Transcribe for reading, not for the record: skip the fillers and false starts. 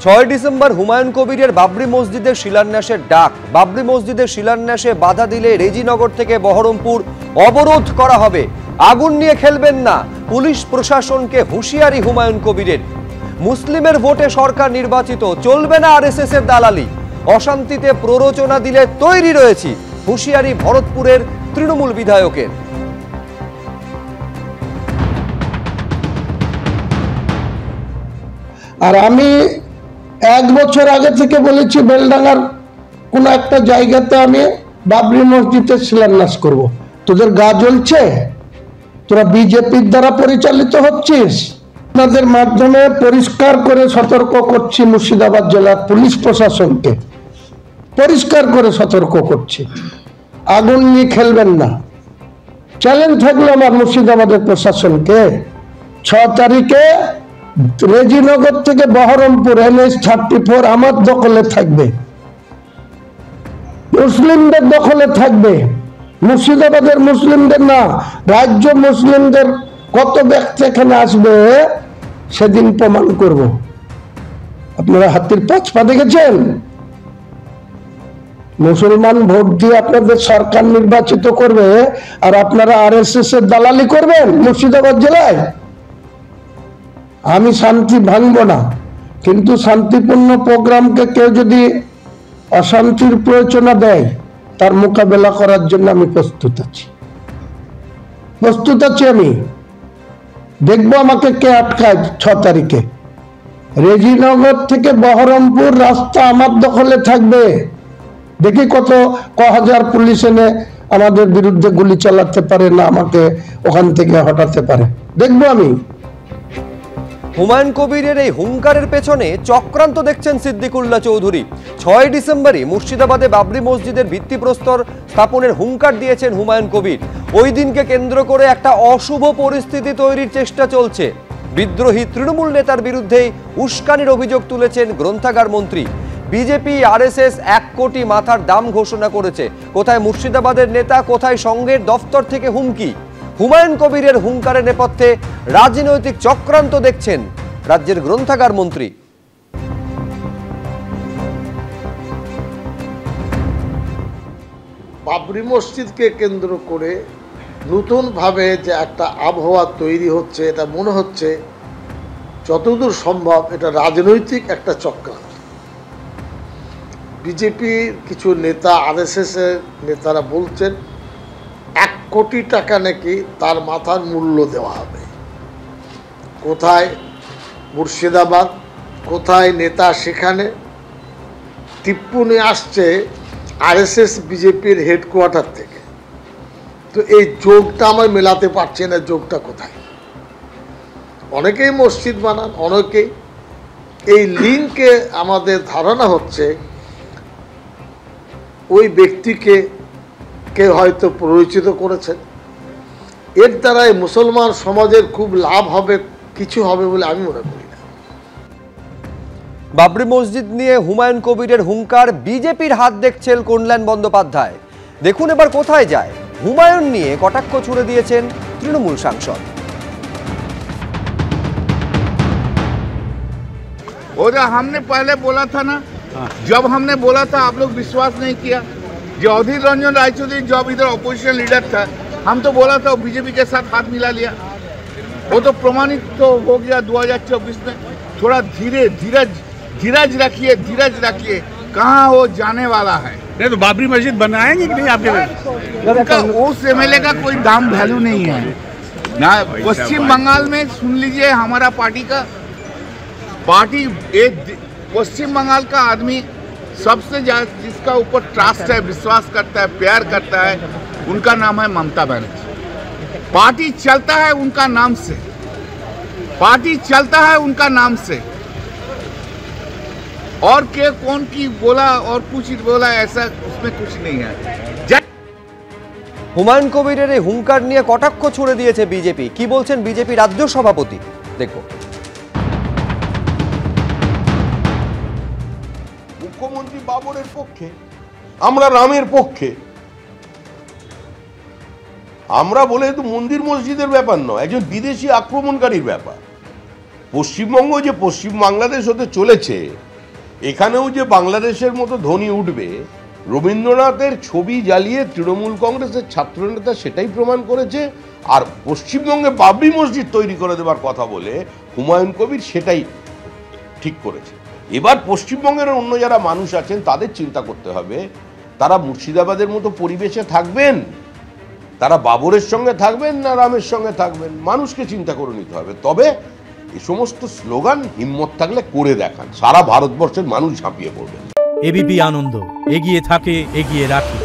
6 December Humayun কবিরের বাবরি মসজিদের শিলান্যাসের ডাক। বাবরি মসজিদের শিলান্যাসে বাধা দিলে রেজিনগর থেকে বহরমপুর অবরোধ করা হবে। আগুন নিয়ে খেলবেন না, পুলিশ প্রশাসনকে হুঁশিয়ারি হুমায়ুন কবিরের। মুসলিমের ভোটে সরকার নির্বাচিত, চলবে না আরএসএস এর দালালি। অশান্তিতে প্ররোচনা দিলে তৈরি রয়েছি, হুঁশিয়ারি ভরতপুরের তৃণমূল বিধায়কের। আর আমি 1 বছর আগে থেকে বলেছি বেলডাঙ্গার কোন একটা জায়গাতে আমি বাবরি মসজিদের শিলান্যাস করব। তোদের গা জ্বলছে? তোরা বিজেপির দ্বারা পরিচালিত হচ্ছিস। আপনাদের মাধ্যমে পরিষ্কার করে সতর্ক করছি মুর্শিদাবাদ জেলার পুলিশ প্রশাসনকে, পরিষ্কার করে সতর্ক করছি, আগুন নিয়ে খেলবেন না। চ্যালেঞ্জ থাকলো আমার মুর্শিদাবাদের প্রশাসনকে, 6 তারিখে রেজিনগর থেকে বহরমপুর NH-34 আমার দখলে থাকবে, মুসলিমদের দখলে থাকবে। মুর্শিদাবাদের মুসলিমদের না, রাজ্য মুসলিমদের কত ব্যক্তি এখানে আসবে সেদিন প্রমাণ করব। আপনারা হাতির 5 পা দেখেছেন? মুসলমান ভোট দিয়ে আপনাদের সরকার নির্বাচিত করবে আর আপনারা আরএসএস এর দালালি করবেন মুর্শিদাবাদ জেলায়। আমি শান্তি ভাঙব না, কিন্তু শান্তিপূর্ণ প্রোগ্রামকে কেউ যদি অশান্তির প্রয়োজনা দেয় তার মোকাবেলা করার জন্য আমি প্রস্তুত আছি, আমি দেখবো আমাকে কে আটকায়। 6 তারিখে রেজিনগর থেকে বহরমপুর রাস্তা আমার দখলে থাকবে। দেখি কত হাজার পুলিশ এনে আমাদের বিরুদ্ধে গুলি চালাতে পারে না, আমাকে ওখান থেকে হটাতে পারে, দেখবো আমি। হুমায়ুন কবিরের এই হুঙ্কারের পেছনে চক্রান্ত দেখছেন সিদ্দিকুল্লাহ চৌধুরী। 6 ডিসেম্বরই মুর্শিদাবাদে বাবরি মসজিদের ভিত্তিপ্রস্তর স্থাপনের হুঙ্কার দিয়েছেন হুমায়ুন কবির। ওই দিনকে কেন্দ্র করে একটা অশুভ পরিস্থিতি তৈরির চেষ্টা চলছে। বিদ্রোহী তৃণমূল নেতার বিরুদ্ধেই উস্কানির অভিযোগ তুলেছেন গ্রন্থাগার মন্ত্রী। বিজেপি আরএসএস 1 কোটি মাথার দাম ঘোষণা করেছে। কোথায় মুর্শিদাবাদের নেতা, কোথায় সংঘের দফতর থেকে হুমকি। হুমায়ুন কবিরের হুঙ্কারের নেপথ্যে রাজনৈতিক চক্রান্ত দেখছেন রাজ্যের গ্রন্থাগার মন্ত্রী। বাবরি মসজিদকে কেন্দ্র করে নতুনভাবে যে একটা আবহাওয়া তৈরি হচ্ছে, এটা মনে হচ্ছে যতদূর সম্ভব এটা রাজনৈতিক একটা চক্রান্ত। বিজেপির কিছু নেতা, আরএসএস এর নেতারা বলছেন 1 কোটি টাকা নাকি তার মাথার মূল্য দেওয়া হবে। কোথায় মুর্শিদাবাদ, কোথায় নেতা সেখানে টিপ্পনি আসছে আরএসএস বিজেপির হেডকোয়ার্টার থেকে। তো এই যোগটা আমরা মেলাতে পারছি না, যোগটা কোথায়? অনেকেই মসজিদ বানান, অনেকেই এই লিঙ্কে আমাদের ধারণা হচ্ছে ওই ব্যক্তিকে কে হয়তো পরিচিত করেছেন। এর দ্বারাই মুসলমান সমাজের খুব লাভ হবে, কিছু হবে বলে আমি মনে করি না। বাবরি মসজিদ নিয়ে হুমায়ুন কবিরের হুঙ্কার, বিজেপির হাত দেখছেন কল্যাণ বন্দ্যোপাধ্যায়। দেখুন এবার কোথায় যায়। হুমায়ুন নিয়ে কটাক্ষ ছুড়ে দিয়েছেন তৃণমূল সাংসদ। वो जो हमने पहले बोला था ना, जब हमने बोला था आप लोग विश्वास नहीं किया। जो अधीर रंजन रायचौधरी जब इधर अपोजिशन लीडर था, हम तो बोला था बीजेपी के साथ हाथ मिला लिया। वो तो प्रमाणित तो हो गया 2024 में। थोड़ा धीरज रखिए, कहाँ वो जाने वाला है। नहीं तो बाबरी मस्जिद बनाएंगे कि नहीं आपके? उस एमएलए का कोई दाम वैल्यू नहीं है ना। पश्चिम बंगाल में सुन लीजिए, हमारा पार्टी एक पश्चिम बंगाल का आदमी सबसे ज्यादा जिसका ऊपर ट्रस्ट है, विश्वास करता है, प्यार करता है, उनका नाम है ममता बनर्जी। पार्टी चलता है उनका नाम से, और के कौन की बोला और कुछ बोला, ऐसा उसमें कुछ नहीं है। হুমায়ুন কবিরের এই হুঙ্কার নিয়ে কটাক্ষ ছুড়ে দিয়েছে বিজেপি। কি বলছেন বিজেপি রাজ্য সভাপতি, দেখো। মুখ্যমন্ত্রী বাবরের পক্ষে, আমরা রামের পক্ষে। আমরা বলে তো মন্দির মসজিদের ব্যাপার নয়, একজন বিদেশি আক্রমণকারীর ব্যাপার। পশ্চিমবঙ্গ যে পশ্চিম বাংলাদেশ হতে চলেছে এখানেও যে বাংলাদেশের মতো ধ্বনি উঠবে, রবীন্দ্রনাথের ছবি জ্বালিয়ে তৃণমূল কংগ্রেসের ছাত্রনেতা সেটাই প্রমাণ করেছে। আর পশ্চিমবঙ্গে বাবরি মসজিদ তৈরি করে দেওয়ার কথা বলে হুমায়ুন কবির সেটাই ঠিক করেছে। এবার পশ্চিমবঙ্গের অন্য যারা মানুষ আছেন তাদের চিন্তা করতে হবে, তারা মুর্শিদাবাদের মতো পরিবেশে থাকবেন, তারা বাবরের সঙ্গে থাকবেন না রামের সঙ্গে থাকবেন, মানুষকে চিন্তা করে নিতে হবে। তবে এই সমস্ত স্লোগান হিম্মত থাকলে করে দেখান, সারা ভারতবর্ষের মানুষ ঝাঁপিয়ে পড়বে। এবিপি আনন্দ, এগিয়ে থাকে, এগিয়ে রাখে।